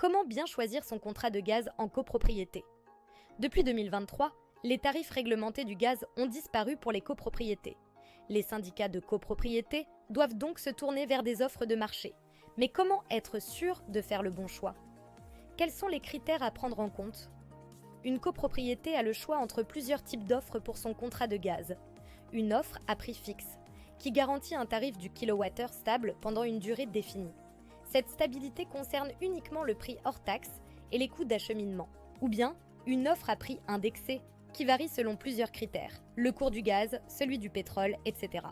Comment bien choisir son contrat de gaz en copropriété? Depuis 2023, les tarifs réglementés du gaz ont disparu pour les copropriétés. Les syndicats de copropriété doivent donc se tourner vers des offres de marché. Mais comment être sûr de faire le bon choix? Quels sont les critères à prendre en compte? Une copropriété a le choix entre plusieurs types d'offres pour son contrat de gaz. Une offre à prix fixe, qui garantit un tarif du kilowattheure stable pendant une durée définie. Cette stabilité concerne uniquement le prix hors taxe et les coûts d'acheminement. Ou bien une offre à prix indexé, qui varie selon plusieurs critères, le cours du gaz, celui du pétrole, etc.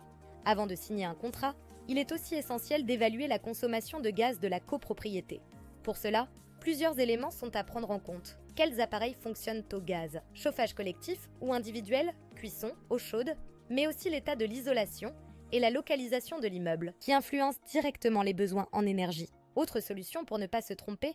Avant de signer un contrat, il est aussi essentiel d'évaluer la consommation de gaz de la copropriété. Pour cela, plusieurs éléments sont à prendre en compte. Quels appareils fonctionnent au gaz? Chauffage collectif ou individuel, cuisson, eau chaude, mais aussi l'état de l'isolation et la localisation de l'immeuble, qui influencent directement les besoins en énergie. Autre solution pour ne pas se tromper,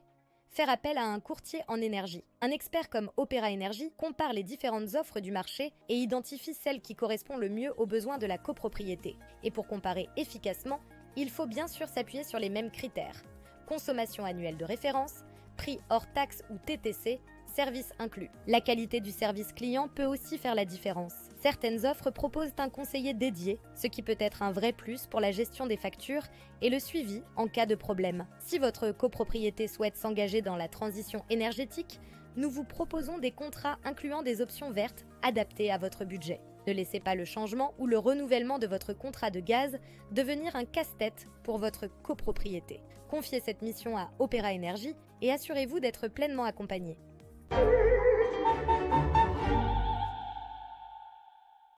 faire appel à un courtier en énergie. Un expert comme Opéra Énergie compare les différentes offres du marché et identifie celle qui correspond le mieux aux besoins de la copropriété. Et pour comparer efficacement, il faut bien sûr s'appuyer sur les mêmes critères. Consommation annuelle de référence, prix hors taxe ou TTC, service inclus. La qualité du service client peut aussi faire la différence. Certaines offres proposent un conseiller dédié, ce qui peut être un vrai plus pour la gestion des factures et le suivi en cas de problème. Si votre copropriété souhaite s'engager dans la transition énergétique, nous vous proposons des contrats incluant des options vertes adaptées à votre budget. Ne laissez pas le changement ou le renouvellement de votre contrat de gaz devenir un casse-tête pour votre copropriété. Confiez cette mission à Opéra Énergie et assurez-vous d'être pleinement accompagné.